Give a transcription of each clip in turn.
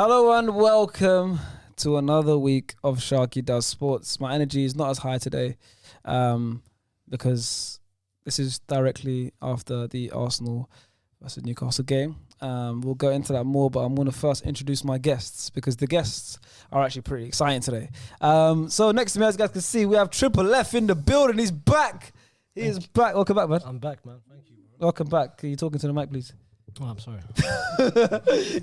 Hello and welcome to another week of Sharky Does Sports. My energy is not as high today because this is directly after the Arsenal versus Newcastle game. We'll go into that more, but I'm going to first introduce my guests because the guests are actually pretty exciting today. So next to me, as you guys can see, we have Triple F in the building. He's back. He is back. Welcome back, man. I'm back, man. Thank you, bro. Welcome back. Can you talking to the mic, please? Oh, I'm sorry.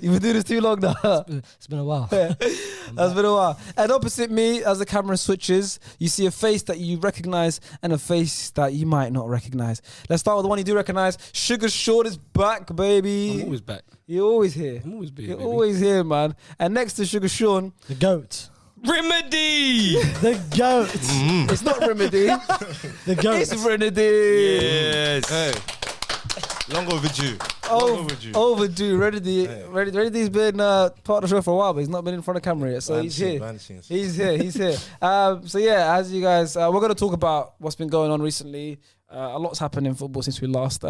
You've been doing this too long now. It's been a while. That's been a while. And opposite me, as the camera switches, you see a face that you recognize and a face that you might not recognize. Let's start with the one you do recognize. Sugar Sean is back, baby. I'm always back. You're always here. I'm always here. You're always here, man. And next to Sugar Sean, The GOAT. Remedy! The GOAT. it's not Remedy. The GOAT. It's Remedy. Yes. Hey, long overdue. Overdue. Overdue. Remedy's been part of the show for a while, but he's not been in front of camera yet, so he's here. He's here. So yeah, as you guys, we're going to talk about what's been going on recently. A lot's happened in football since we last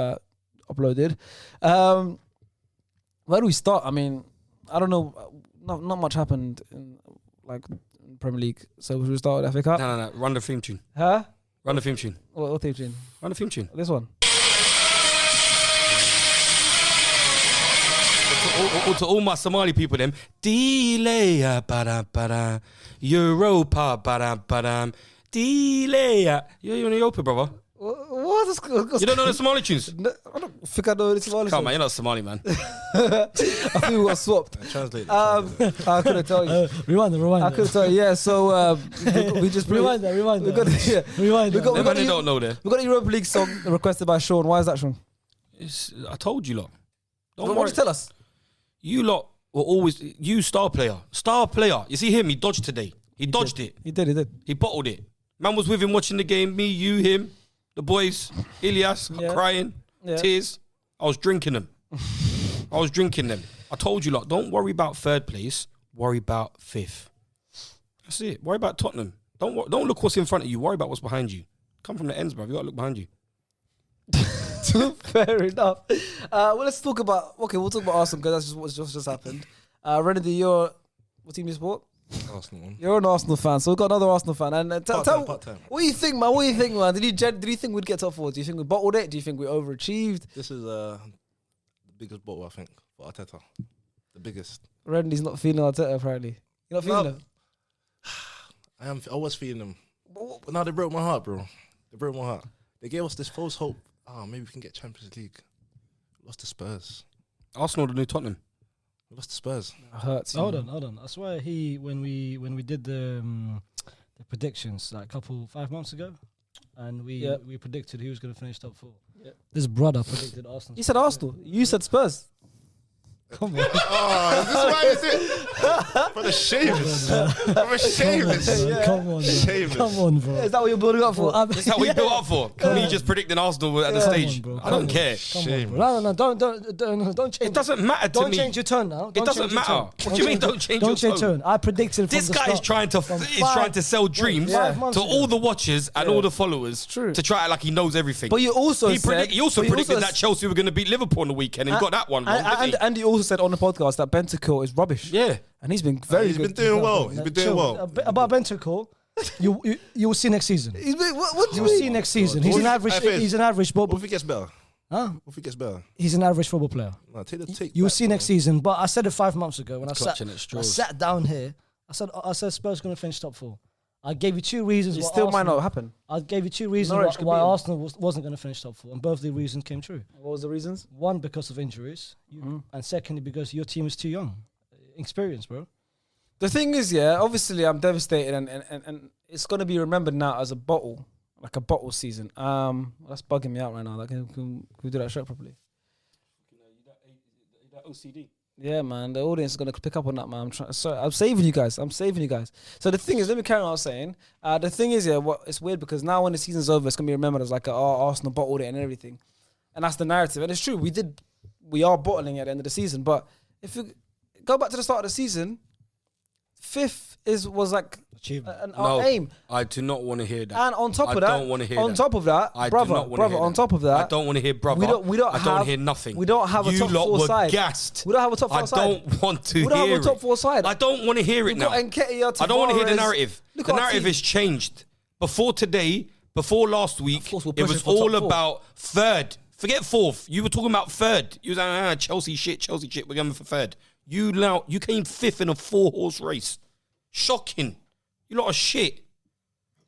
uploaded. Where do we start? I mean, I don't know. Not much happened in Premier League. So should we start with FA Cup? No. Run the theme tune. Huh? Run the theme tune. What theme tune? Run the theme tune. This one. To all my Somali people, them. Delay, ba-da, Europa, ba-da, delay. You're in Europa, brother. What? You don't know the Somali tunes? No, I don't think I know this Somali. Come on, you're not Somali, man. I think we got swapped. Translate. I couldn't tell you. Rewind I it. couldn't tell you. Yeah, so we just Rewind that. We got Rewind we that. got Them man, the they don't know there. we got the Europa League song requested by Sean. Why is that, Sean? I told you, lot. Don't Why worry. don't you tell us? You lot were always, you star player. You see him, he dodged today. He dodged it. He did. He bottled it. Man was with him watching the game. Me, you, him, the boys, Ilyas, Yeah. crying, Yeah. tears. I was drinking them. I told you, lot, don't worry about third place. Worry about fifth. That's it. Worry about Tottenham. Don't look what's in front of you. Worry about what's behind you. Come from the ends, bro. You got to look behind you. Fair enough. Well, let's talk about. Okay, we'll talk about Arsenal because that's just what's just happened. Renedy, you're what team you support? Arsenal. You're an Arsenal fan, so we've got another Arsenal fan. And tell Part-time. what do you think, man? Did you think we'd get top four? Do you think we bottled it? Do you think we overachieved? This is the biggest bottle, I think, for Arteta. The biggest. Renedy's not feeling Arteta apparently. You're not feeling No. him. I was feeling them. But now they broke my heart, bro. They broke my heart. They gave us this false hope. Maybe we can get Champions League. Lost to Spurs. Arsenal, the new Tottenham. We lost to Spurs. It hurts. Hold on. I swear when we did the predictions like 5 months ago, and we predicted he was going to finish top 4. Yeah. This brother predicted Arsenal. You said Arsenal. You said Spurs. Come on. This is why is it? For the shameless. I'm a shameless. Yeah. Come on, man. Shameless. Come on, bro. Is that what you're building up for? That's how we built up for. Me just predicting Arsenal at the Come stage. on, bro. I don't care. Come on, Shameless. bro. No, don't change. It doesn't matter to Don't me. change your tone now. It Don't doesn't change your matter. tone. What do you mean don't change your tone? I predicted This from the guy is start. trying to sell dreams Yeah. to all the watchers and all the followers True. to try it like he knows everything. But you also he said predicted that Chelsea were going to beat Liverpool on the weekend and got that one wrong. didn't he? and he also said on the podcast that Bentancur is rubbish. Yeah. And he's been very He's good. been doing well. He's been doing Chill. well. About Bentancur, you will see next season. He's been, what do You you will see mean? next season. God. He's an What average. if- Faisal. He's an average What football. if he gets better? Huh? What if he gets better? He's an average football player. No, take You will back, see bro. next season. But I said it 5 months ago when I Clutching at straws. sat down here. I said Spurs going to finish top 4. I gave you 2 reasons. It why still might Arsenal- not happen. I gave you 2 reasons Norwich could why beat him. Arsenal wasn't going to finish top 4, and both the reasons came true. What was the reasons? One, because of injuries, and secondly, because your team is too young. Experience, bro. The thing is, obviously I'm devastated and it's going to be remembered now as a bottle, like a bottle season. That's bugging me out right now. Like, can we do that show properly? That OCD. Yeah, man. The audience is going to pick up on that, man. I'm saving you guys. So the thing is, let me carry on what I was saying. The thing is, it's weird because now when the season's over, it's going to be remembered as like, Arsenal bottled it and everything. And that's the narrative. And it's true. We are bottling it at the end of the season. But if you go back to the start of the season, fifth was like Achievement. our aim. I do not want to hear that. And on top of I that, don't want to hear on that. top of that, I do brother, not wanna hear on that. top of that, I don't want to hear brother. we don't I don't hear nothing. We don't have a you top lot 4 were side. gassed. We don't have a top 4 side. I don't want to We don't hear have a top 4 side. I don't want to hear it We've now. got Nketiah, I don't want to hear the Tavares. narrative. Look The at our narrative team. has changed. Before today, before last week, course we're it was pushing for all top 4. about third. Forget fourth. You were talking about third. You was like, Chelsea shit. We're going for third. You came fifth in a 4-horse race. Shocking. You lot are shit.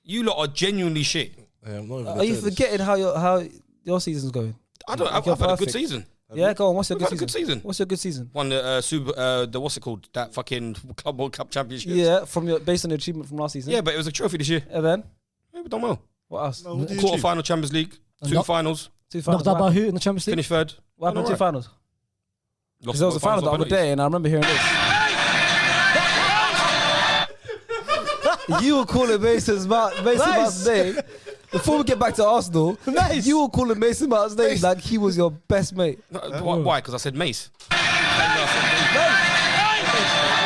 You lot are genuinely shit. Are you forgetting how your season's going? I've had a good season. Yeah, go on. What's your I've good had a season? good season. What's your good season? Won the what's it called? That fucking Club World Cup Championship. Yeah, based on the achievement from last season. Yeah, but it was a trophy this year. And then Yeah, we've done well. what else? Quarter-final Champions League. Two finals. 2 finals. Knocked out by who in the Champions League? Finished third. What happened in 2 finals? Lost Because there was a both final the finals other on day, and I remember hearing this. You were calling Mason Mount's name. Before we get back to Arsenal, you were calling Mason Mount's name like he was your best mate. penalties. Why? Because I said Mace.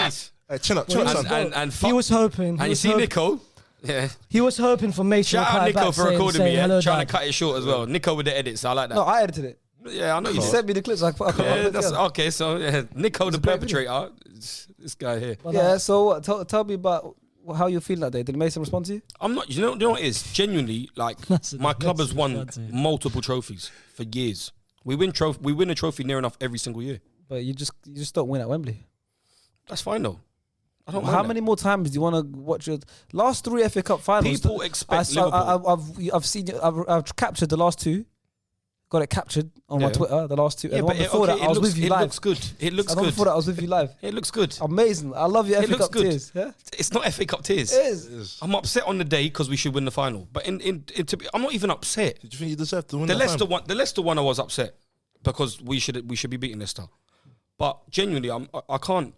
Mace. Hey, chin up, son. And He was hoping. And you see Nico? Yeah. He was hoping for Mason to Shout out reply Nico back for saying, recording me, hello, trying to Dad. cut it short as well. Nico with the edits, I like that. No, I edited it. Yeah, I know you You did. sent me the clips. I put Yeah, it that's together. okay. So Nico, the perpetrator, this guy here. Yeah, so tell me about how you're feeling that day. Did Mason respond to you? I'm not. You know what it is? Genuinely, like my club has won multiple trophies for years. We win a trophy near enough every single year. But you just don't win at Wembley. That's fine though. I don't. How mind many more times do you want to watch your last 3 FA Cup finals? People expect Liverpool. I've seen. I've captured the last 2. Got it captured on my Yeah. Twitter. The last 2. Yeah, and the one but before that, I was with you it live. looks good. It looks And the one good. before that, I was with you live. It looks good. Amazing. I love your It FA looks Cup good. tears. Yeah, It's not FA Cup tears. it is. I'm upset on the day because we should win the final. But I'm not even upset. Did you think you deserved to win The that Leicester final? one, the Leicester one, I was upset because we should be beating Leicester. But genuinely, I can't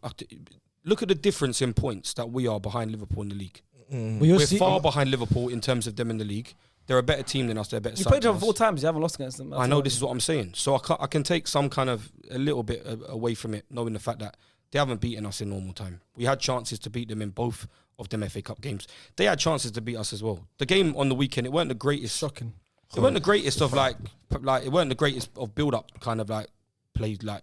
look at the difference in points that we are behind Liverpool in the league. We're far behind Liverpool in terms of them in the league. They're a better team than us. They're a better. You side played than them us. 4 times. You haven't lost against them. I know this is what I'm saying. So I can take some kind of a little bit away from it, knowing the fact that they haven't beaten us in normal time. We had chances to beat them in both of them FA Cup games. They had chances to beat us as well. The game on the weekend, it weren't the greatest. Shocking. It weren't the greatest of like it weren't the greatest of build up kind of like played like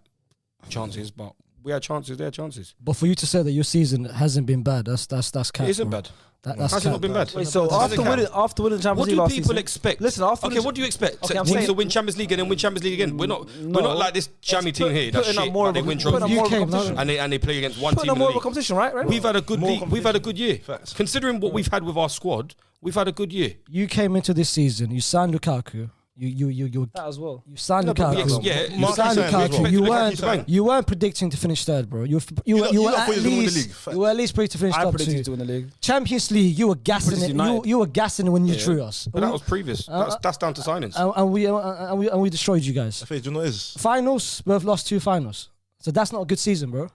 chances, but we had chances. They had chances. But for you to say that your season hasn't been bad, that's cap. It isn't bro. bad. That's Has it not been bad? Wait, so Does it count? after winning the Champions What League do last people season, expect? Listen, after Okay, winning- what do you expect? Okay, I'm Teams saying- to win Champions League and then win Champions League again. We're not like this jammy team here. That's putting up shit. more But of they a- win putting up trophies more of a UK, competition. and they play against one Putting team up in more the of a league. competition, right? We've had a good league. We've had a good year. Facts. Considering what we've had with our squad, we've had a good year. You came into this season, you signed Lukaku. You That as well. signed No, but Lukaku. yeah, You Mark signed signed as well. Lukaku. You Lukaku to bang. weren't. You weren't predicting to finish third, bro. You thought were you at were gonna win the least. league. You were at least predicted to finish I top predicted you 2. to win the league. Champions League, you were gassing predicted it. United. You were gassing it when you Yeah. drew us. But that was previous. That's down to signings. And we destroyed you guys. I think, do you know what it is? Finals, we've lost 2 finals. So that's not a good season, bro.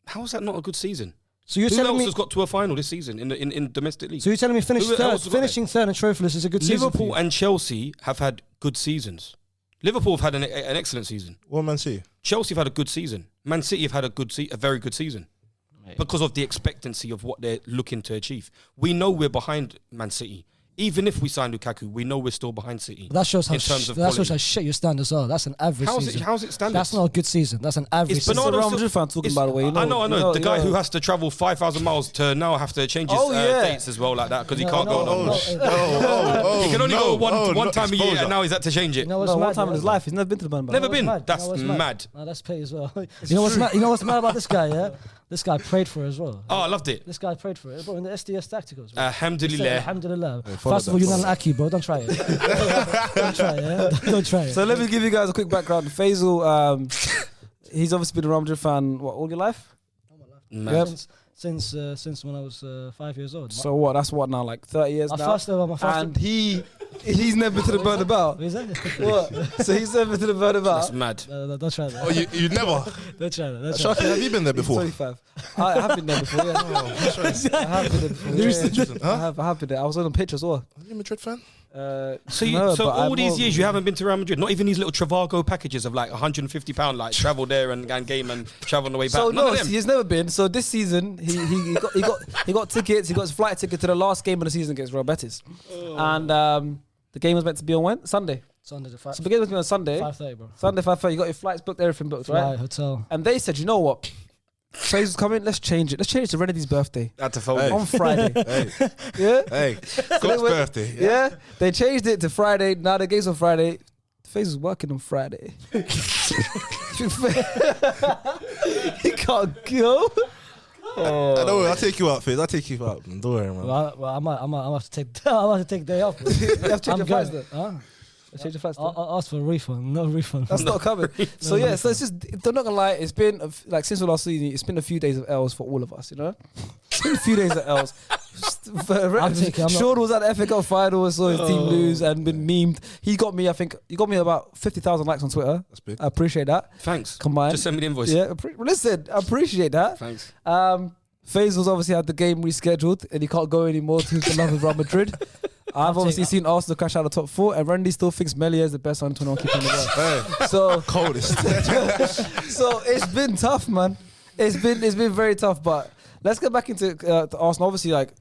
How is that not a good season? So you're Who telling else me? has got to a final this season in domestic league? So you're telling me Who else has got finishing third and trophyless is a good season? for Liverpool you? and Chelsea have had good seasons. Liverpool have had an excellent season. What Man City? Chelsea have had a good season. Man City have had a very good season because of the expectancy of what they're looking to achieve. We know we're behind Man City. Even if we sign Lukaku, we know we're still behind City. That shows how in terms of that shows quality. how shit your standards are. That's an average season. How's it standard? That's not a good season. That's an average It's season. Bernardo Real still- Madrid fan talking, it's- by the way. I know. The guy you who know. has to travel 5,000 miles to now have to change his Oh, yeah. dates as well like that because he No, can't no, go no, on. no. He can only go one not time a year, exposure. and now he's had to change it. You know what's No, one mad, time in yeah? his life, he's never been to the Bernabeu. Never what's been. mad? That's You know what's mad. No, that's pay as well. You know what's mad? You know what's mad about this guy? Yeah, this guy prayed for it as well. Oh, I loved it. This guy prayed for it, bro. In the SDS tacticals. bro. He said, Alhamdulillah. Alhamdulillah. follow First of all, that. you're not an Aki, bro. Don't try it. Don't try it. Yeah? Don't try it. So let me give you guys a quick background. Faisal, he's obviously been a Real Madrid fan all your life. Mad. Yep. Since when I was 5 years old. So what? That's what now, like 30 years My now. first ever, my first And he's never been to the Bernabeu. What is that? What? So he's never been to the That's Bernabeu. mad. No, don't try that. Oh, you never? Don't try that. Don't try Sharky, have you been there He's before? 25. I have been there before. Yeah. I have been there before. Yeah, yeah. I have been there. I have been there. I was on the pitch as well. Are you a Madrid fan? So all these years you haven't been to Real Madrid. Not even these little Travago packages of like £150, like travel there and game and travel on the way back. So None no, of them. he's never been. So this season he got tickets. He got his flight ticket to the last game of the season against Real Betis, and the game was meant to be on when? Sunday. Sunday the 5. So the game was meant to be on Sunday. 5:30, bro. Sunday 5:30. You got your flights booked, everything booked, right? Flight, hotel. And they said, you know what? Faisal's coming. Let's change it. Let's change it to Renedy's birthday Had to fold Hey. it. on Friday. Hey, Yeah. God's birthday. Yeah. They changed it to Friday. Now the game's on Friday. Faisal's working on Friday. He can't go. Don't worry, I'll take you out, Fizz. I'll take you out. Man. Don't worry, man. Well, I might have to take. I have to take the day off. Bro. You have to change I'm your flights good. then. Huh? Change your flights then. I'll ask for a refund. No refund. That's not coming. So yeah, so it's just, I'm not gonna lie, it's been like since the last season, it's been a few days of L's for all of us, you know? It's been a few days of L's. Sean was at the FA Cup final, saw his team lose and been memed. He got me about 50,000 likes on Twitter. That's big. I appreciate that. Thanks. Combined. Just send me the invoice. Yeah, listen, I appreciate that. Thanks. Faisal's obviously had the game rescheduled and he can't go anymore to the love of Real Madrid. I've obviously seen Arsenal crash out of the top 4, and Randy still thinks Melia is the best under 21 keeper in the world. Hey, So, coldest. so it's been tough, man. It's been very tough. But let's get back into to Arsenal. Obviously, like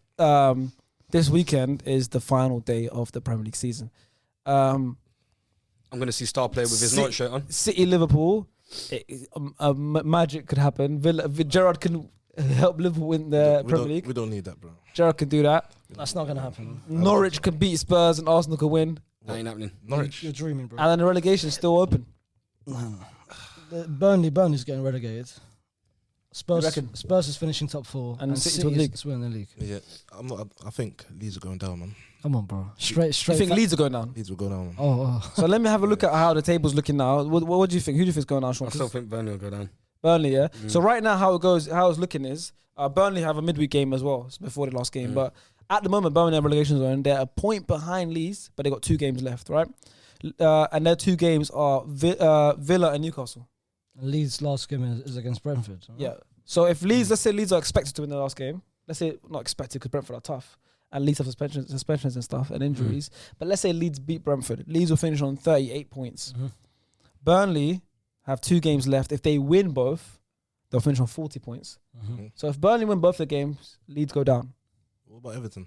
this weekend is the final day of the Premier League season. I'm going to see star player with his Norwich shirt on. City, Liverpool, magic could happen. Gerrard can help Liverpool win the Premier League. We don't need that, bro. Gerrard can do that. That's not gonna happen. Norwich can beat Spurs and Arsenal can win. That ain't happening. Norwich. You're dreaming, bro. And then the relegation's still open. Burnley's getting relegated. You reckon? Spurs is finishing top 4, And and City's City winning the is winning the league. Yeah, I'm not. I think Leeds are going down, man. Come on, bro. Straight. You think Leeds are going down? Leeds will go down. Man. Oh. So let me have a look at how the table's looking now. What do you think? Who do you think is going down, Sean? I still think Burnley will go down. Burnley, yeah. So right now, how it's looking is Burnley have a midweek game as well before the last game. But at the moment, Burnley have relegation zone. They're a point behind Leeds, but they got 2 games left, right? And their 2 games are Villa and Newcastle. Leeds' last game is against Brentford. Right? Yeah. So if Leeds, let's say Leeds are expected to win the last game. Let's say not expected because Brentford are tough. And Leeds have suspensions and stuff and injuries. But let's say Leeds beat Brentford. Leeds will finish on 38 points. Burnley have 2 games left. If they win both, they'll finish on 40 points. So if Burnley win both the games, Leeds go down. What about Everton?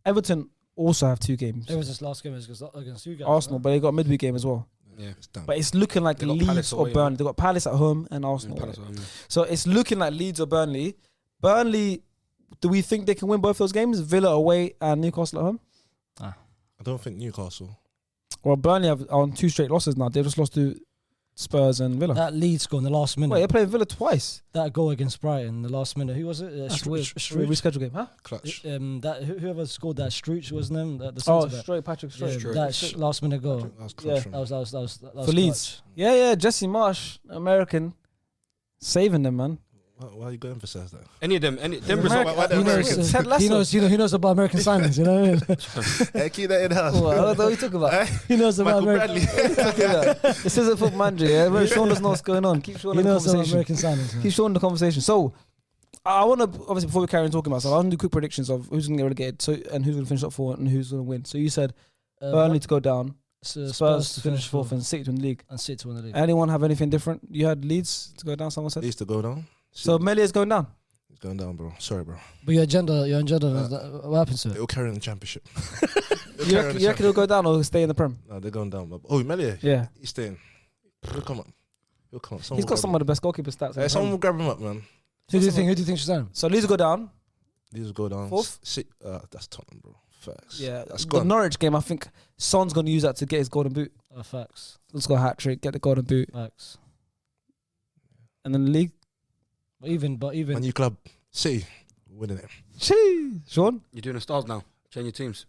Everton also have 2 games. It was his last game against you guys. Arsenal, but they got a midweek game as well. Yeah. It's down. But it's looking like They got Leeds Palace or away, Burnley. They got Palace at home and Arsenal. Palace away. at home, yeah. So it's looking like Leeds or Burnley. Burnley, do we think they can win both those games? Villa away and Newcastle at home? I don't think Newcastle. Well, Burnley are on 2 straight losses now. They've just lost to Spurs and Villa. That Leeds goal in the last minute. Wait, they played Villa twice. That goal against Brighton, the last minute. Who was it? Reschedule game, huh? Clutch. Whoever scored that, Struch wasn't him? The Oh, centre back. straight, Patrick Straight. Yeah, that last minute goal. That was clutch Yeah. from That was For Leeds. Yeah, Jesse Marsh, American, saving them, man. Why are you going to emphasize that? Any of them, them American- results. Why the He knows- Americans? Ted Lasso. He knows about American signings, you know what I mean? Hey, keep that in house. What are you talking about? He knows about Michael American. Bradley. This isn't football manager, yeah? Sean doesn't know what's going on. Keep Sean He in the knows about conversation. American signings. man. Keep Sean in the conversation. So, I want to, obviously, before we carry on talking about stuff, I want to do quick predictions of who's going to get relegated and who's going to finish up 4 and who's going to win. So, you said Burnley to go down, Spurs to finish 4th and City to win the league. and City to win the league. Anyone have anything different? You had Leeds to go down, someone said? Leeds to go down. So, Melia's going down. It's going down, bro. Sorry, bro. But your agenda, what happens to It it? will carry on the championship. You reckon he'll go down or stay in the Prem? No, they're going down. But, oh, Melia. Yeah. He's staying. He'll come up. He'll come up. He's got some of the best goalkeeper stats. in the Hey, someone Prem. will grab him up, man. Who do you think should sign? So, Leeds will go down. These will go down. 4th? That's Tottenham, bro. Facts. Yeah. That's The gone. Norwich game, I think Son's going to use that to get his golden boot. Facts. Let's go hat-trick, get the golden boot. Facts. And then the league. But even My new club, City, winning it. Jeez. Sean? You're doing the stars now. Change your teams.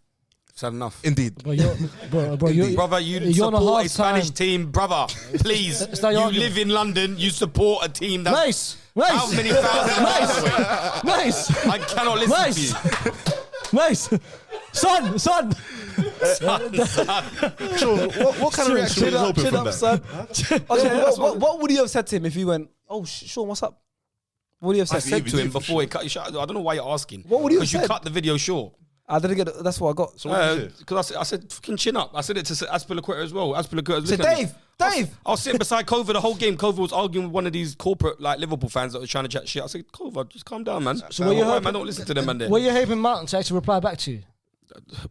It's had enough. Indeed. bro, you're Brother, you you're on a support a half Spanish time. team, brother. Please, It's not you your argument. live in London. You support a team that's nice. how many thousand? Nice. I cannot listen Nice. to you. Nice. Son. Sure. What kind of reaction was hoping Chin from up, that? son. Okay, what would you have said to him if you went, oh, Sean, what's up? What would you have I said? said to him before he cut you short. I don't know why you're asking. What would you have Because you said? cut the video short. I didn't get. That's what I got. So what did you say? Because I said fucking chin up. I said it to Aspilicueta as well. Aspilicueta. So Dave. I was sitting beside Cova the whole game. Cova was arguing with one of these corporate like Liverpool fans that was trying to chat shit. I said, Cova, just calm down, man. So what you Why hoping? man don't listen to them, man? There, Were you hoping Mountain to actually reply back to you?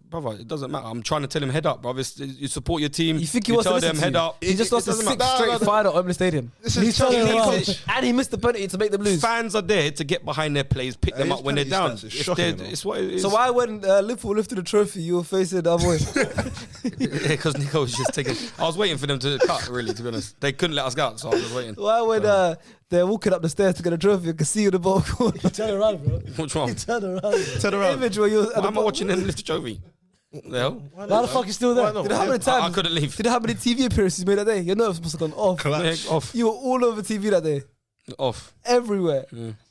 brother, it doesn't matter. I'm trying to tell him head up, brother. You support your team. You think he wants to tell listen them to head you? up. He just lost a doesn't 6 matter. straight final at Wembley Stadium. He's turning around. And he missed the penalty to make them lose. Fans are there to get behind their players, pick them his up when they're down. penalty stats is shocking, you know. It's what it is. So why when Liverpool lifted the trophy, you were facing the other way? Because Nico was just taking. I was waiting for them to cut. Really, to be honest, they couldn't let us go out, so I was waiting. Why when they're walking up the stairs to get a trophy, you can see you the ball. Turn around, bro. Which one? Turn around. Bro. Turn around. Image where you Why am I watching them lift the trophy? The hell? Why the fuck you still there? Why not? Did you know how many times? I couldn't leave. Did you know how many TV appearances you made that day? Your nerves must have gone off. Yeah, off. You were all over TV that day. Off. Everywhere.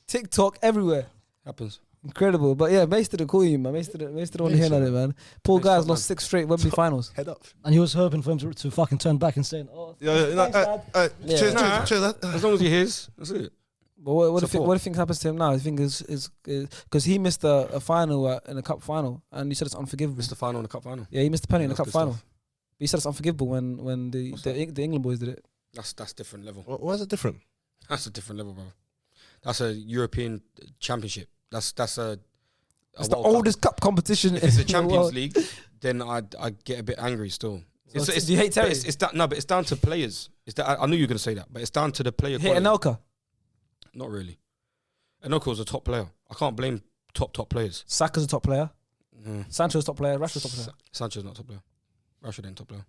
TikTok, everywhere. Happens. Incredible. But yeah, Mace didn't call you, man. Mace didn't want to hear nothing, man. Poor Mace guy's top lost man. 6 straight Wembley finals. Head up. And he was hoping for him to fucking turn back and saying, "Oh, thanks, Dad." Yeah. Cheers, cheers. As long as he hears, that's it. But what do Support. you think happens to him now? I think is because he missed a final in a cup final, and you said it's unforgivable. Missed the final in the cup final. Yeah, he missed the penalty in the That's cup good final. stuff. But he said it's unforgivable when the England boys did it. That's different level. Why is it different? That's a different level, bro. That's a European championship. That's a It's the World Cup. oldest cup competition. If it's the in the Champions world. League, then I get a bit angry still. Do you hate Terry? But it's down to players. I knew you were going to say that, but it's down to the player Hit quality. Anelka. Not really. Anelka was a top player. I can't blame top players. Saka's a top player. Mm. Sancho's top player. Rashford's top player. Sancho's not top player. Rashford ain't top player.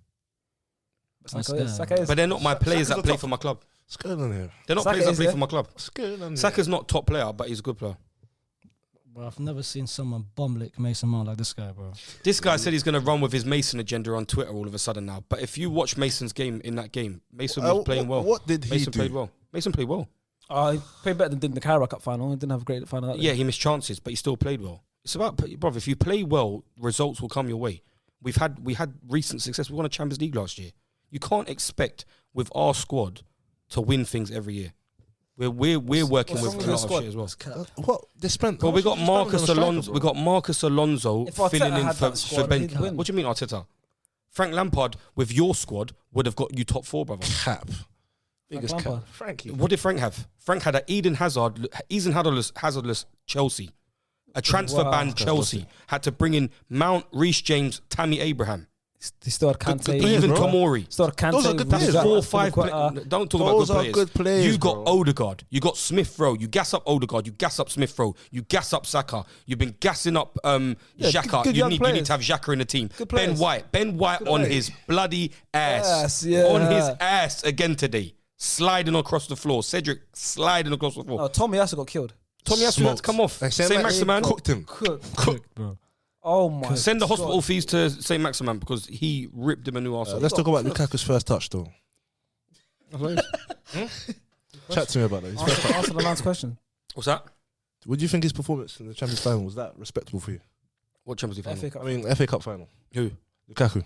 Saka is. But they're not my players Saka's that a play top- for my club. What's going on here? They're not Saka players that is play there. for my club. What's going on here? Saka's not top player, but he's a good player. Bro, I've never seen someone bomb-lick Mason Mount like this guy, bro. This guy said he's going to run with his Mason agenda on Twitter all of a sudden now. But if you watch Mason's game in that game, Mason was playing well. What did he Mason do? played well. Mason played well. He played better than did in the Carabao Cup final. He didn't have a great final. Yeah, he missed chances, but he still played well. It's about, brother, if you play well, results will come your way. We had recent success. We won a Champions League last year. You can't expect with our squad to win things every year. We're working what's with wrong a with lot your of squad? shit as well. What? They spent. Well, we got how much Marcus did they spend on a Alonso. striker, We got Marcus Alonso If Arteta filling in had for that squad, Ben. he'd win. What do you mean Arteta? Frank Lampard with your squad would have got you top 4, brother. Cap. Biggest cap. Lampard. Frankie. What did Frank have? Frank had an Eden Hazardless Chelsea, a transfer Wow. ban Chelsea. Had to bring in Mount, Reece James, Tammy Abraham, He still had Kante. players, even bro. Tomori. Still had Kante. Those are good Van players, Dijk, bro. 4 5 Quite, Don't talk Those about are good good players. players, You got bro. Odegaard. You got Smith Rowe. You gas up Odegaard. You gas up Smith Rowe. You gas up Saka. You've been gassing up Xhaka. good You young need players. to have Xhaka in the team. Good Ben players. White on his bloody ass. Yes, yeah. On his ass again today. Sliding across the floor. Cedric sliding across the floor. No, Tommy also got killed. Tommy Asu had to come off. Hey, St. Maximan. cooked him. Cooked. bro. Oh my. Send the God. hospital fees to St. Maximan because he ripped him a new arsehole. Let's talk about Lukaku's first touch, though. Chat to me about that. His first touch. Answer the last question. What's that? Would you think his performance in the Champions final was that respectable for you? What Champions League final? FA Cup. I mean, FA Cup final. Who? Lukaku.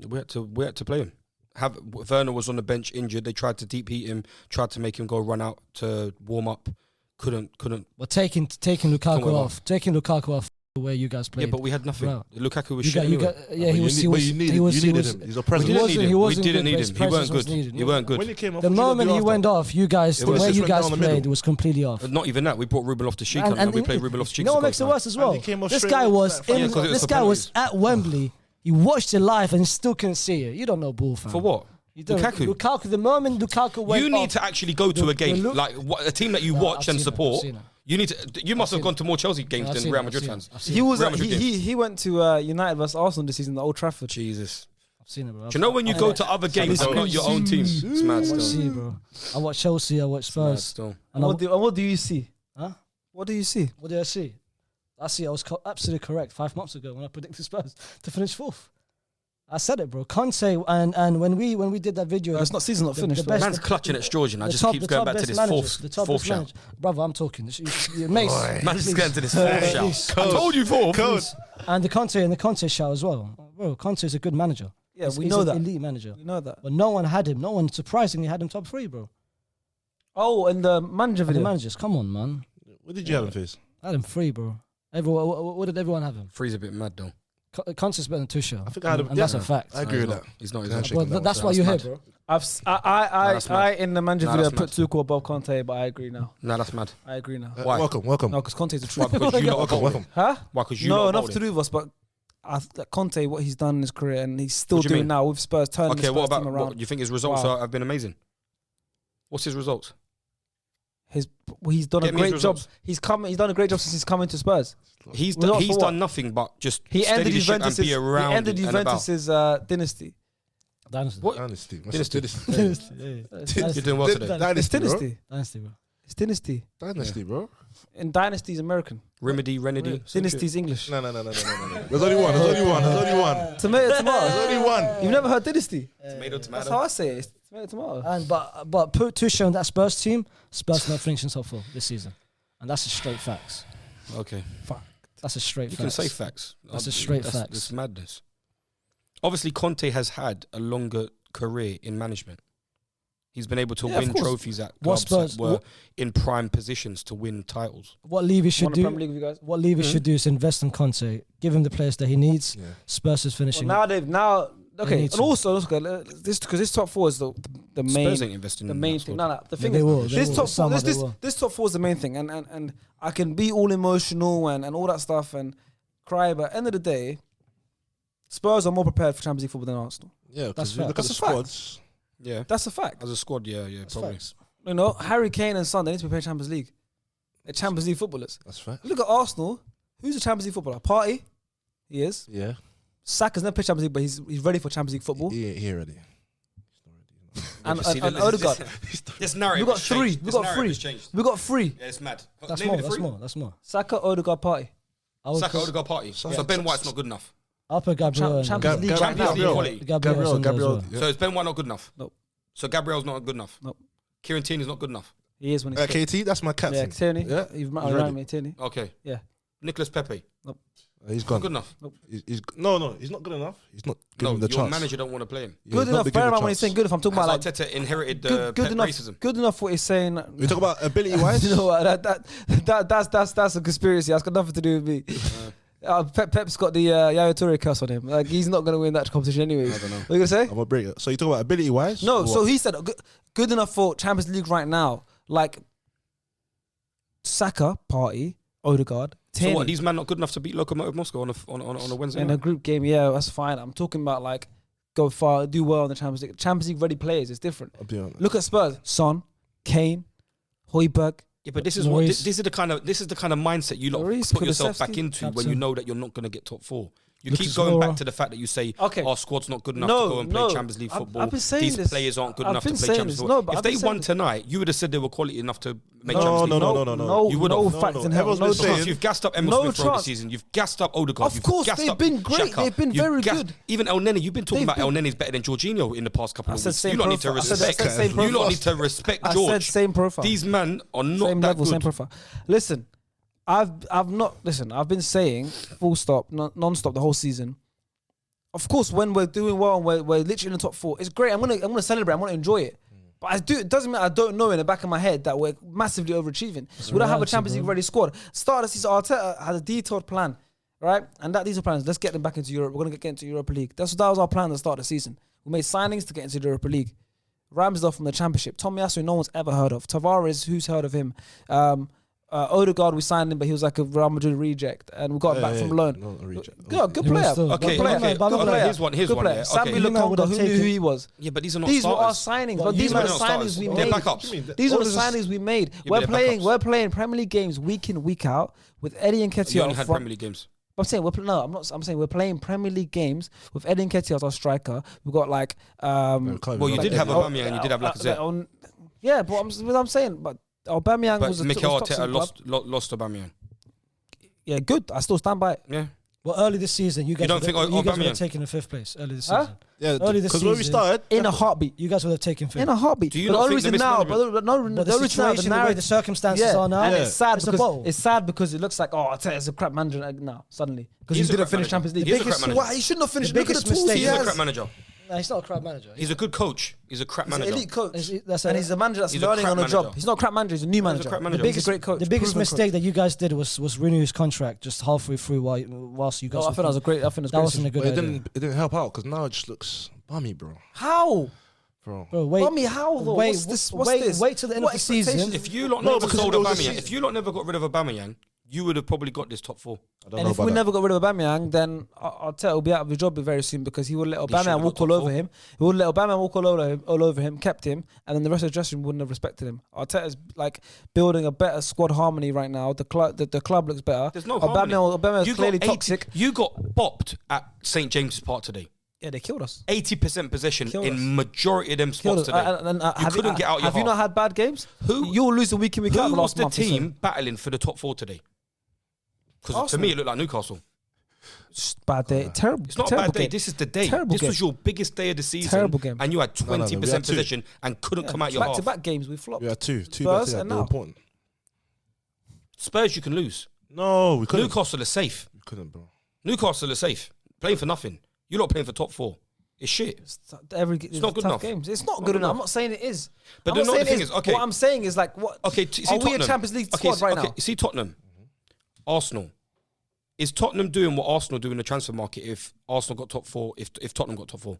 We had to play him. Werner was on the bench injured. They tried to deep heat him, tried to make him go run out to warm up. Couldn't. Well, taking Lukaku on. off, taking Lukaku off the way you guys played. Yeah, but we had nothing. Bro. Lukaku was you shit got, you anyway. got, yeah, he was. He was. You needed He was. him. He's a We presence. didn't wasn't- need he him. We wasn't didn't good, need but his him. He weren't presence was good. needed. He weren't When good. he came off, The what did you moment do he after? went off, you guys, It the was way just you went down guys the middle. played was completely off. Not even that. We brought Ruben Loftus-Cheek on, and we played Ruben Loftus-Cheek. You know what makes it worse as well? he came off This straight guy away was with that in. Yeah, 'cause it was This for guy was penalties. at Wembley. You watched it live and still couldn't see it. You don't know ball, fam. For what? You don't. Lukaku. Lukaku. The moment Lukaku went You need off, to actually go to a game look- like a team that you No, watch I've and seen it, support. I've seen it. You need to. You must have gone to more Chelsea games I've than seen Real it, Madrid I've fans. seen it, I've seen He it. was. Real Madrid games. He went to United versus Arsenal this season at Old Trafford. Jesus. I've seen it, bro. Do you know when you go to other games that are not your own team? It's mad I watch still. bro. I watch Chelsea. I watch It's mad Spurs. still. And What do you see? Huh? What do you see? What did I see? I was absolutely correct 5 months ago when I predicted Spurs to finish 4th. I said it, bro. Conte and when we did that video, It's not season not the finished. best- bro. Man's clutching at straws, and I the just top- keeps the going top back to best this managers, the top fourth best shout. manager. Brother, I'm talking. Mace, Man, just please. getting to this fourth shout. I told you fourth. Please. And the Conte shout as well. Bro, Conte is a good manager. Yeah, we He's know an that. elite manager. We know that. But no one had him. No one surprisingly had him top 3, bro. Oh, and the manager The video. managers, come on, man. What did you have in face? I had him 3, bro. What did everyone have him? Free's a bit mad though. Conte's better than Tuchel. I think I had him. And that's a fact. I agree with that. He's not. Well, that's why you're here, bro. I in the manager video put Tuchel above Conte, but I agree now. Nah, that's mad. I agree now. Why? Welcome. No, because Conte's the truth. Why? Because you lot are Welcome. Huh? Why? Because you No, lot are enough bowling. to do with us, but Conte, what he's done in his career, and he's still What do you doing mean? now with Spurs, turning the Okay, Spurs what about? team around. What, you think his results Wow. have been amazing? What's his results? He's done Get a me his great job. results. He's done a great job since he's come into Spurs. He's Results done, for what? done nothing but just He steady ended the ship and Juventus's. be He around ended it and about. Juventus's dynasty. Dynasty. What? Dynasty. Dynasty. Dynasty. You're doing well today. It's Dynasty, bro. dynasty. Dynasty, bro. It's dynasty. Dynasty, bro. And dynasty's American. Renedy. Dynasty's English. No. There's only one. Tomato, tomato. There's only one. You've never heard dynasty? Tomato. That's how I say it. It's tomato, tomato. And but put Tuchel in that Spurs team, Spurs not finishing top 4 this season, and that's a straight facts. Okay. That's a straight. You facts. can say facts. That's a straight facts. It's madness. Obviously, Conte has had a longer career in management. He's been able to Yeah, of win course. trophies at What clubs Spurs- that were in prime positions to win titles. What Levy should Won the do. Premier League with you guys. What Levy should do is invest in Conte, give him the players that he needs. Yeah. Spurs is finishing. Well, okay, need and to. also this because this top 4 is the main Spurs ain't investing the in main that thing. squad. No, the Yeah, thing they is, will, they this will. top 4, Some of they will. this top 4 is the main thing, and I can be all emotional and all that stuff and cry, but at the end of the day, Spurs are more prepared for Champions League football than Arsenal. Yeah, That's because you look at fact. the That's a fact. squads. Yeah. That's a fact. As a squad, yeah, That's probably. facts. You know, Harry Kane and Son, they need to be playing Champions League. They're Champions League footballers. That's fact. Look at Arsenal. Who's a Champions League footballer? Partey. He is. Yeah. Saka's never played Champions League, but he's ready for Champions League football. He already. And See, Odegaard. This narrative We got has three. changed. We This got narrative three. has changed. We got 3. Yeah, it's mad. That's Name more. the That's three. more. That's more. Saka, Odegaard, Partey. I'll Saka, Odegaard, Partey. So Ben White's not good enough. put Gabriel. and- Champions League. Champions League Gabriel. quality. Gabriel. Gabriel. So is Ben White not good enough? Nope. So Gabriel's not good enough? Nope. Kieran Tierney's not good enough? He is when he's fit. KT, that's my Yeah, captain. Tierney. Yeah, You've he's around ready. me, Tierney. Okay. Yeah. Nicholas Pepe, He's not gone. good enough? He's no, he's not good enough. He's not giving No, him the your chance. manager don't want to play him. Yeah, Good he's not enough. been Bear given in a mind when he's chance. saying good enough, I'm talking Has about like Arteta inherited good Pep enough. racism? Good enough what he's saying. We talk about ability wise. You know what? That's a conspiracy. That's got nothing to do with me. Pep's got the Yaya Toure curse on him. Like he's not going to win that competition anyway. I don't know. What are you gonna say? I'm gonna break it. So you talk about ability wise? No. So he said good enough for Champions League right now. Like Saka, Partey, Odegaard, So Tierney. what? These men not good enough to beat Lokomotiv Moscow on a Wednesday in night? a group game, yeah, that's fine. I'm talking about like go far, do well in the Champions League. Champions League ready players, it's different. I'll be honest. Look at Spurs: Son, Kane, Højbjerg. Yeah, but this is Maurice. this is the kind of mindset you lot Maurice, put yourself back Kulusevski, into when captain. you know that you're not going to get top 4. You Lucas keep going Moura. back to the fact that you say Okay. our squad's not good enough No, to go and play no. Champions League I've football. been saying These this. players aren't good I've enough to been play saying Champions this. League. No, but If I've they been won saying- tonight, you would have said they were quality enough to make No, Champions League. no. You would've. No No, facts in hell. Everyone's No been chance. saying- Because you've gassed up Emma No Smith Rowe this chance. season. You've gassed up Odegaard. Of You've course, gassed they've up been great. Xhaka. They've been You've very gassed- good. Even El Neni, you've been talking They've about El been- Neni's better than Jorginho in the past couple I of said weeks. same You lot need to profile. I said respect. same You lot profile. need to respect I George. said same profile. These men are not Same that level, good. same profile. Listen, I've been saying full stop, non-stop the whole season. Of course, when we're doing well and we're literally in the top 4, it's great. I'm gonna celebrate. I'm gonna enjoy it. But it doesn't mean I don't know in the back of my head that we're massively overachieving. We don't have a reality, Champions League bro. ready squad. Start of the season, Arteta had a detailed plan, right? And that detailed plan is let's get them back into Europe. We're gonna get into Europa League. That was our plan at the start of the season. We made signings to get into the Europa League. Ramsdale from the Championship. Tomiyasu, no one's ever heard of. Tavares, who's heard of him? Odegaard, we signed him, but he was like a Real Madrid reject, and we got him back from loan. No, a reject. Good He was player. still- Okay, But- okay. but- but- Here's one. Good player. Yeah. Sambi Okay. Look- Lokonga, who knew who he was? Yeah, but these are not These were our starters. signings, Well, but these these were were the not signings starters. we They're made. backups. These All are the of this- signings we made. Yeah, but they're We're playing Premier League games week in, week out with Eddie and You Nketiah only up had front. Premier League games. I'm saying I'm saying we're playing Premier League games with Eddie Nketiah as our striker. We've got like Well, you did have Aubameyang and you did have Lacazette. Yeah, but I'm saying, but Aubameyang But was a Mikel toxic Arteta club. lost Aubameyang. Yeah, good. I still stand by it. Yeah. Well, early this season, you guys don't would think have Aubameyang- taken the 5th place early this Huh? season. Yeah, Early this because when we season- started, In a heartbeat. You guys would have taken 5th. In a heartbeat. Do you But not the only think the reason now, mismanagement- But the situation, the way the circumstances are now, and Yeah. it's sad it's a because bottle. it's sad because it looks like Arteta's a crap manager now suddenly because he He's a didn't crap finish manager. Champions League. He is a crap manager. Why he shouldn't have finished? The Look at biggest the tools mistake- he He's a has. crap manager. No, he's not a crap manager. He's a good coach. He's a crap He's an manager. elite coach. That's And he's a manager that's He's a learning crap on the manager. job. He's not a crap manager. He's a new manager. crap manager. He's a great coach. The biggest proven mistake coach. that you guys did was renew his contract just halfway through whilst you guys. No, I think that was a great. I think that it was wasn't a great. good But idea. it didn't help out because now it just looks bummy, bro. How? Bro. Bro, wait. Bummy, how though? Wait, What's this? wait till the end of the season. If you lot No, never because sold it was a Aubameyang, season. if you lot never got rid of Aubameyang, you would have probably got this top 4. I don't And know if about we that. never got rid of Aubameyang, then I'll tell he'll be out of the job very soon because he will let should Aubameyang have walk got all top over 4. him. He would let Aubameyang walk all over him, kept him, and then the rest of the dressing room wouldn't have respected him. Arteta's like building a better squad harmony right now. The club looks better. There's no harmony. Aubameyang You is got clearly 80 toxic. You got bopped at St James's Park today. Yeah, they killed us. 80% possession Killed in us. majority of them Killed spots us. today. You Have couldn't get out your Have you half. not had bad games? Who- You'll lose the week in week out Who the was last the month. team battling for the top 4 today? Because to Arsenal. me, it looked like Newcastle. Bad day. Terrible. It's not a terrible bad day. game. This is the day. Terrible This game. was your biggest day of the season. Terrible game. And you had 20% we had two. possession and couldn't come out your half. Back-to-back games we flopped. We had two Spurs back to and that. now. Important. Spurs, you can lose. No, we couldn't. Newcastle are safe. We couldn't, bro. Newcastle are safe. Playing for nothing. You're not playing for top 4. It's shit. It's not good enough. Games. It's not good enough. I'm not saying it is. But I'm the not saying thing it is, okay. What I'm saying is like, what? Okay, see Are we a Tottenham. Champions League Okay, squad right now? See Tottenham. Arsenal. Is Tottenham doing what Arsenal do in the transfer market if Arsenal got top 4, if Tottenham got top 4?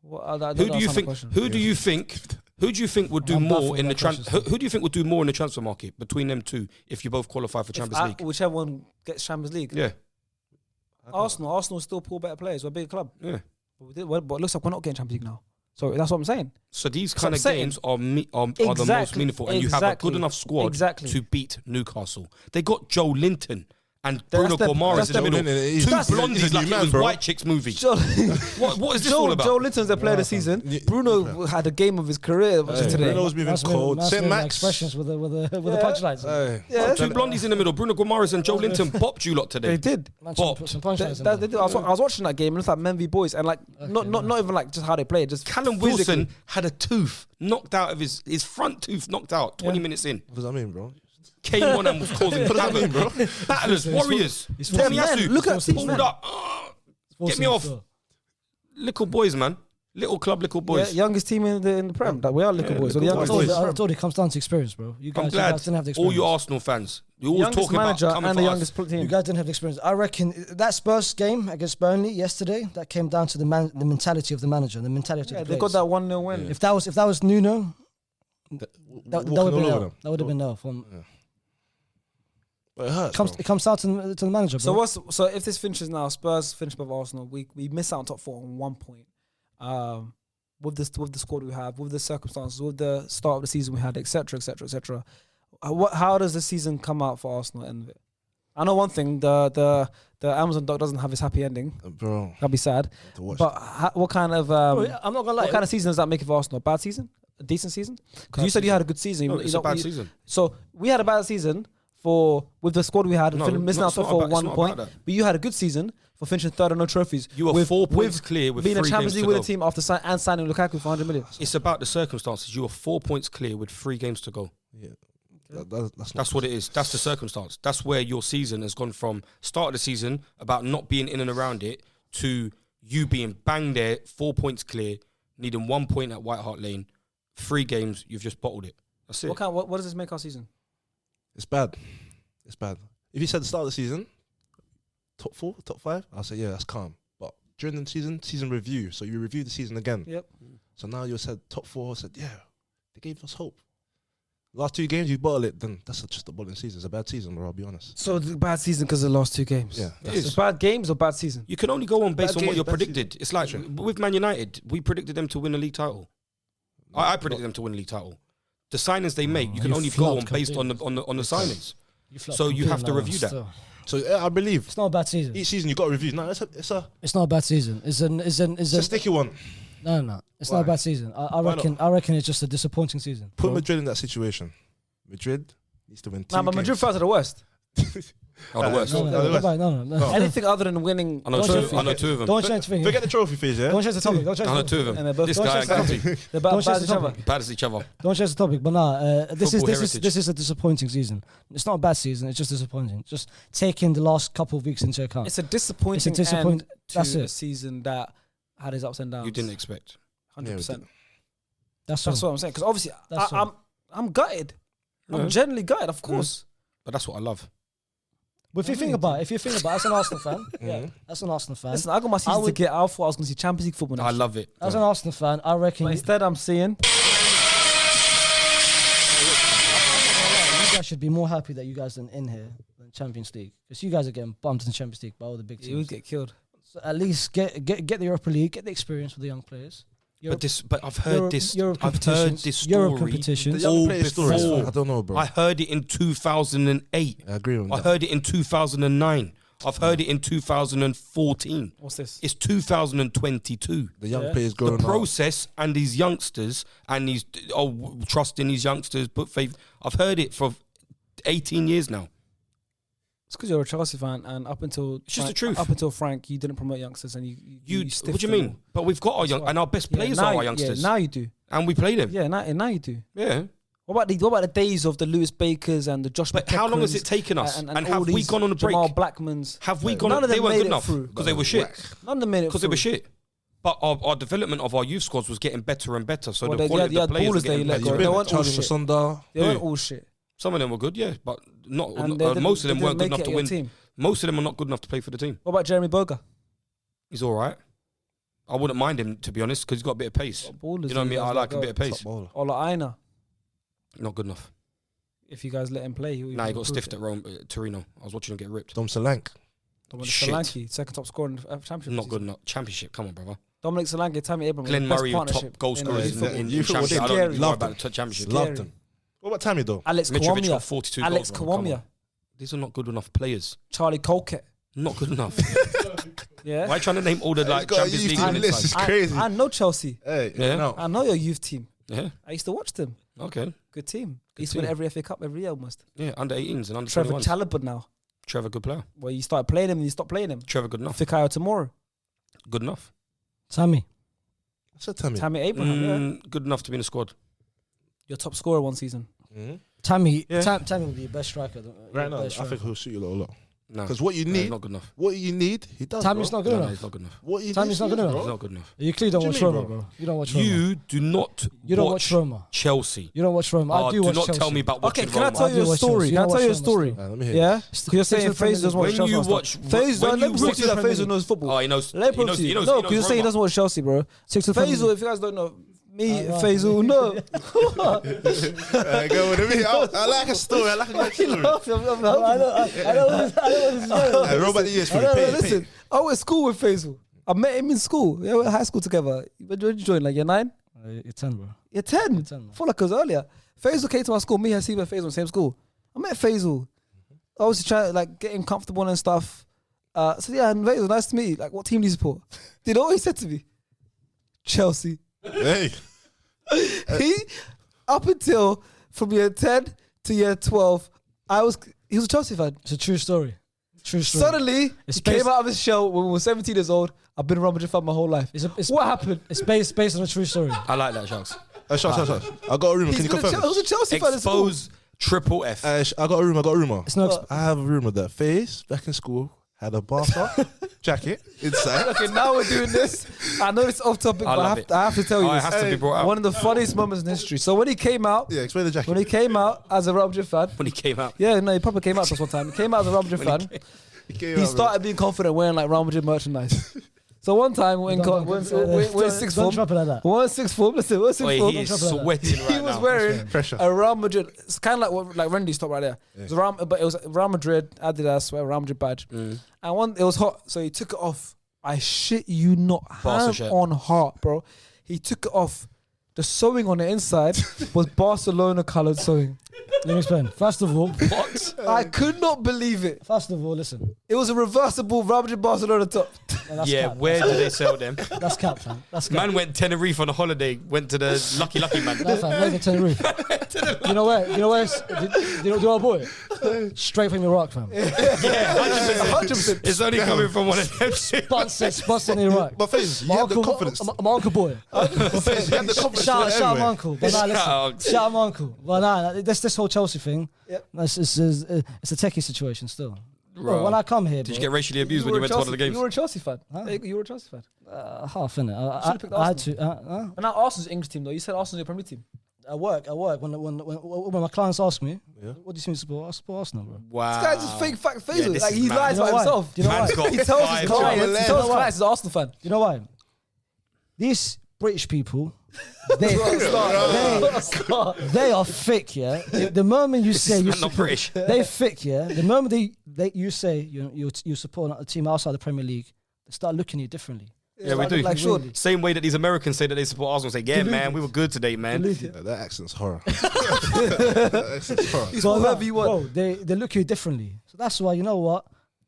Who do you think? Who do you think? Who do you think would do I'm more baffled in by the questions. Who do you think would do more in the transfer market between them two if you both qualify for Champions League? Whichever one gets Champions League. Yeah, Arsenal still pull better players. We're a bigger club. yeah. But it looks like we're not getting Champions League now. So that's what I'm saying. So these That's kind what of I'm saying. games are the most Exactly. meaningful, and you have a Exactly. good enough squad Exactly. to beat Newcastle. They got Joe Linton and That's Bruno the- Gomares that's in the the- middle. He's- Two he's a blondies new like man, it was bro. White Chicks movie. Joe, What is this all about? Joe Linton's the player of the season. Bruno had a game of his career Hey, today. Bruno's moving That's cold. that's St. really Max. expressions with the Yeah. punchlines. Hey. Yeah. Two blondies in the middle. Bruno Gomares and Joe Linton bopped you lot today. They did. Man, some Bopped. punchlines in They there. did. I was watching that game and it's like men v boys and like not even like just how they play. Just Callum physically. Wilson had a tooth knocked out of his front tooth knocked out 20 minets in. What does that mean, bro? Came on and was causing havoc, bro. Battlers, warriors. he's Yeah, Tomiyasu, man, look at these pulled men. up. Get me off. Little boys, man. Little club, little boys. Yeah, youngest team in the Prem. That we are little boys. We're the little youngest boys. team. I told you it comes down to experience, bro. You I'm guys glad didn't have the all experience. you Arsenal fans, you always Youngest talking about manager coming and the for youngest us. team. You guys didn't have the experience. I reckon that Spurs game against Burnley yesterday, that came down to the mentality of the manager, the mentality Yeah, of the they got players. that 1-0 win. If that was Nuno, that would Walking have all been over no. them. That would have been no. But it hurts, It comes down to the manager, bro. So if this finishes now, Spurs finish above Arsenal, we miss out on top 4 on 1 point. With the squad we have, with the circumstances, with the start of the season we had, etc., etc., etc. How does the season come out for Arsenal at the end of it? I know one thing: the Amazon doc doesn't have his happy ending. bro. That'd be sad. To watch. But what kind of I'm not gonna lie. what kind of season does that make it for Arsenal? A bad season? A decent season? Because you said you had a good season. No, it's a bad season. So we had a bad season with the squad we had, No, missing out it's not for about- it's 1 not point. about that. But you had a good season for finishing third and no trophies. You were 4 points clear with being 3 a Champions games League to winning go. team after signing Lukaku for 100 million. It's about the circumstances. You were 4 points clear with 3 games to go. Yeah. That's That's what it is. That's the circumstance. That's where your season has gone from start of the season about not being in and around it to you being bang there, 4 points clear, needing 1 point at White Hart Lane, 3 games, you've just bottled it. That's it. What does this make our season? It's bad. It's bad. If you said the start of the season, top 4, top 5, I'll say, yeah, that's calm. But during the season review, so you review the season again. Yep. So now you said top 4, said, yeah, they gave us hope. Last 2 games, you bottle it, then that's just a bottling season. It's a bad season, bro, I'll be honest. So the bad season because of the last 2 games. Yeah. It is. Bad games or bad season? You can only go on based Bad on what games, you're bad predicted. It's like with Man United, we predicted them to win the league title. I predicted them to win the league title. The signings they make, you can You only go on flopped based on the signings. So you have to review that. So I believe It's not a bad season. each season you got to review. No, it's a It's not a bad season. It's a sticky one. No. It's not a Why? bad season. I Why reckon. I reckon it's just a disappointing season. Put Madrid in that situation. Madrid needs to win 2 Nah, but games. Madrid fans are the worst. Oh, the worst. No. Anything other than winning. I know Don't two of them. Don't change the thing. Forget the trophy phase, yeah? Don't change the topic. Don't change I know the 2 topic. of And them. they're both This don't guy change and the Conte. They're bad Don't change as the each other. topic. Bad as each other. Don't change the topic. But this Football is heritage. this is a disappointing season. It's not a bad season. It's just disappointing. Just taking the last couple of weeks into account. It's a disappointing It's a disappoint- end to that's a it. season that had his ups and downs. You didn't expect. 100%. That's what I'm saying. Because obviously, I'm gutted. I'm genuinely gutted, of course. But that's what I love. But if you think about it, as an Arsenal fan, as an Arsenal fan. Listen, I got my season to get. I thought I was going to see Champions League football. I love it. As an Arsenal fan, I reckon. But instead, I'm seeing. You guys should be more happy that you guys are in here than Champions League, because you guys are getting bumped in Champions League by all the big teams. You would get killed. So at least get the Europa League, get the experience with the young players. But I've heard this. Europe I've heard this story. competitions. The young player before. stories, I don't know, bro. I heard it in 2008. I agree with that. I heard it in 2009. I've heard it in 2014. What's this? It's 2022. The young players growing The up. process and these youngsters and these trust in these youngsters, put faith. I've heard it for 18 years now. It's because you're a Chelsea fan, and up until It's just the truth. Up until Frank, you didn't promote youngsters, and you stiffed What do you them mean? all. But we've got our young and our best players now are our youngsters. Yeah, now you do. And we play them. Yeah, now you do. Yeah. What about the days of the Lewis Bakers and the Josh? But how long has it McEachran's taken us? And all have we these gone on a break? Jamal Blackmans. Have we gone None on? of They them weren't made good it enough through. because they were shit. None of them made it Because they were shit. But our development of our youth squads was getting better and better. So the quality of the players were getting better. They weren't all Charlie shit. Masonda. They weren't all shit. Some of them were good, yeah, but not. And Most of them they weren't didn't good enough make to it win. your team. Most of them are not good enough to play for the team. What about Jeremy Boga? He's all right. I wouldn't mind him, to be honest, because he's got a bit of pace. Ballers, You know what I mean? I like a bit of pace. Ola Aina. Not good enough. If you guys let him play, Nah, he got stiffed at Rome, Torino. I was watching him get ripped. Dom Solanke. Dominic Shit. Solanke, second top scorer in the championship. Not good enough. Championship, come on, brother. Dominic Solanke, Tammy Abraham. Glenn best Murray, partnership top goal in scorers football. in You championship. I scary. don't even know Loved about the championship. Scary. Loved him. What about Tammy though? Alex Mitrovic Kawamia. got 42 Alex goals. bro. Come Kawamia. on. These are not good enough players. Charlie Colkett. Not good enough. Yeah. Why are you trying to name all the He's like got a Champions youth League team winning list. sides? It's crazy. I know Chelsea. Hey, Yeah. no. I know your youth team. Yeah. I used to watch them. Okay. Good team. Good Used to win team. every FA Cup every year almost. Yeah. Under 18s and under Trevor 21s. Chalobah now. Trevor, good player. Where you start playing him and you stop playing him. Trevor, good enough. Fikayo Tomorrow. Good enough. Tammy. I said Tammy. Tammy Abraham. Yeah. Good enough to be in the squad. Your top scorer one season. Tammy. Yeah. Tammy will be your best striker. Right now, I Best striker. think he'll shoot you a lot. No. Because what you No, need, not good enough. he does. Tammy's bro. not good No, enough. he's not good enough. What you Tammy's need, not good enough. He's bro. not good enough. You clearly don't What watch do you mean, Roma, bro? bro. You don't watch Roma. You do not You don't watch Roma. Chelsea. You don't watch Roma. I do Do watch not Chelsea. tell me about Okay, watching can I Roma. tell you a watch story? Chelsea. Can I You tell you a watch story? Roma Let me hear. Yeah? Because you're saying Six Faisal doesn't watch When Chelsea. you and watch- stuff. when Faisal, you let me prove watch to you that the Premier Faisal knows football. Oh, he knows. Let me prove to you. No, because you're saying he doesn't watch Chelsea, bro. Six to Premier Faisal, League. if you guys don't know, me, right. Faisal, no. Go with me. I like a story. I like a good story. I know what this is going. Hey, Robert, yes, for No, the listen, I went to school with Faisal. I met him in school. Yeah, we went to high school together. When did you join? Like, year 9? You're 10, bro. Year 10? You're 10, man. I feel like it was earlier. Faisal came to my school. Me and Hasiba and Faisal in the same school. I met Faisal. I was trying to like get him comfortable and stuff. So yeah, and Faisal, nice to meet you. Like, what team do you support? Do you know what he said to me? Chelsea. Hey. He, up until from year 10 to year 12, he was a Chelsea fan. It's a true story. True story. Suddenly, It's he came based- out of his shell when we were 17 years old. I've been a Real Madrid fan my whole life. What happened? It's based on a true story. I like that, Sharks. Shush. I got a rumor. Can you confirm He was a this? Chelsea fan in school. Expose triple F. I got a rumor. It's not. I have a rumor that Faze back in school had a Barca jacket inside. Okay, now we're doing this. I know it's off topic, I but love it. I have to tell you Oh, it this. has to be brought up. One of the funniest moments in history. So when he came out, Yeah, explain the jacket. when he came out as a Real Madrid fan, When he came out. yeah, no, he probably came out to us one time. He came out as a Real Madrid fan. He started being confident wearing like Real Madrid merchandise. So one time we're in sixth Don't form. drop it like that. We're in sixth form. Listen, we're in sixth Wait, form. he is Don't drop it like sweating right He was now. wearing Pressure. a Real Madrid. It's kind of like what like Randy's top right there. It was but it was Real Madrid Adidas, Real Madrid badge, and it was hot, so he took it off. I shit you not, Barca hand shirt. on heart, bro. He took it off. The sewing on the inside was Barcelona coloured sewing. Let me explain. First of all, I could not believe it. listen. It was a reversible Real Madrid Barcelona top. That's Yeah, cap. where do they sell them? That's cap, fam. That's cap. Man went Tenerife on a holiday, went to the Lucky Man. No, fam, not even Tenerife. You know where? You know where? Do you know I bought it? Straight from Iraq, fam. Yeah, 100%. It's only coming from one of them. Sponsored in Iraq. But Faze, you had the confidence. My uncle bought it. Faze, you had the confidence. Shout to wear out my everywhere. uncle. But nah, listen. Shout out my uncle. But nah, this whole Chelsea thing. Yep. It's a techie situation still. Bro, when I come here, did you get racially abused when you went to one of the games? You were a Chelsea fan. Huh? You were a Chelsea fan. Half, innit? Should've picked I had Arsenal. to. But now Arsenal's English team though. You said Arsenal's your Premier League team. At work, when my clients ask me, Yeah. what do you see me support? I support Arsenal, bro. Wow. This guy's just fake fact Faisal. this Like is he mad. lies You know by why? himself. Do you know why? Man's got He tells his 5 clients. jobs. He tells his clients he's an Arsenal fan. Do you know why? These British people, they are thick, yeah. The moment you say you man not British. they thick, yeah. The moment you say you support a team outside the Premier League, they start looking at you differently. Yeah, we do. Like Sean. Same way that these Americans say that they support Arsenal. Say, yeah, man, we were good today, man. Yeah, that accent's horror. That accent's horror. He's whatever you want. Bro, they look at you differently. So that's why, you know what?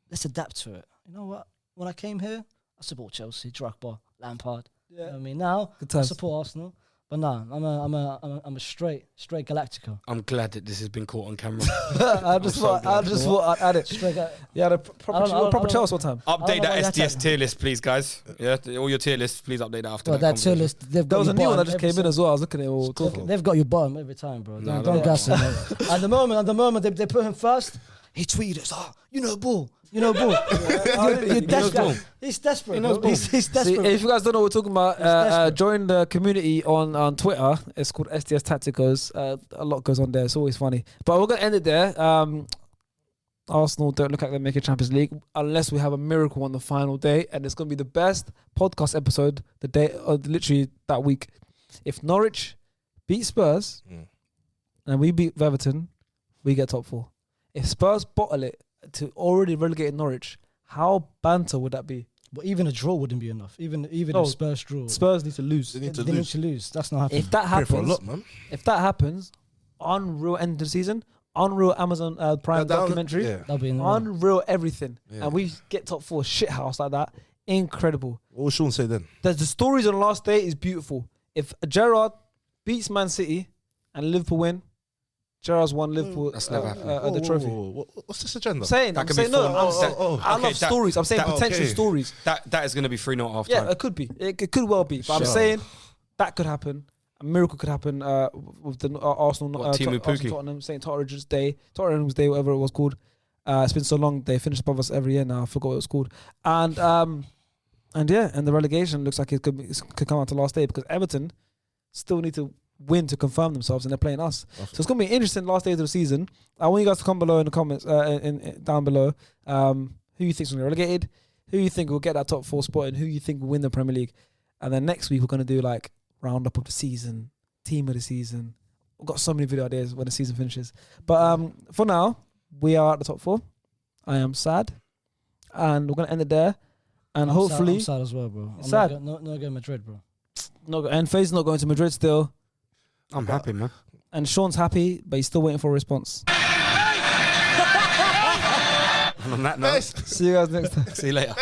Let's adapt to it. You know what? When I came here, I support Chelsea, Drogba, Lampard. Yeah. You know what I mean? Now Good I times. support Arsenal. But no, I'm a straight Galactico. I'm glad that this has been caught on camera. I just thought I'd add it. Straight Yeah, the I proper don't- Chelsea one time. Update know that why you SDS had tier list, please, guys. Yeah, all your tier lists, please update that after Well, that. that tier conversation. list, they've got There was a your new one that bottom just every came in as well. I was looking at it all talking. They've got your bottom every time, bro. No, Don't no. gas him. At the moment, they put him first. He tweeted us, you know ball. You're desperate. He's desperate. He knows Bro. ball. He's See, desperate. if you guys don't know what we're talking about, desperate. join the community on Twitter. It's called SDS Tacticos. A lot goes on there. It's always funny. But we're going to end it there. Arsenal don't look like they're making Champions League unless we have a miracle on the final day. And it's going to be the best podcast episode the day, literally that week. If Norwich beat Spurs and we beat Everton, we get top 4. If Spurs bottle it to already relegate Norwich, how banter would that be? But even a draw wouldn't be enough. Even No. if Spurs draw, Spurs need to lose. They need to they need lose. to lose. That's not happening. If that Pray for a happens, lot, man. if that happens, unreal end of the season, unreal Amazon Prime documentary, Yeah. That'll be in the unreal everything, Yeah. and we get top 4 shithouse like that. Incredible. What will Sean say then? The stories on the last day is beautiful. If Gerrard beats Man City and Liverpool win, Gerrard's won Liverpool That's never happened. the trophy. What's this agenda? I'm saying, That I'm could be saying no. fun. I Okay, love stories. I'm saying that- potential okay. stories. That is going to be 3-0 at half Yeah, time. it could be. It could well be. But I'm Sure. saying that could happen. A miracle could happen with the Arsenal, What, Timu Pukki? Tottenham, St. Tottenham's Day, whatever it was called. It's been so long. They finish above us every year now. I forgot what it was called. And yeah, and the relegation looks like it could come out to last day because Everton still need to win to confirm themselves, and they're playing us. So it's going to be an interesting last days of the season. I want you guys to comment below in the comments, down below, who you think is going to be relegated, who you think will get that top 4 spot, and who you think will win the Premier League. And then next week we're going to do like roundup of the season, team of the season. We've got so many video ideas when the season finishes. But for now, we are at the top 4. I am sad, and we're going to end it there. And hopefully, I'm sad as well, bro. I'm Sad. not going Madrid, bro. and Faisal not going to Madrid still. I'm happy, man. And Sean's happy, but he's still waiting for a response. And on that note, See you guys next time. see you later.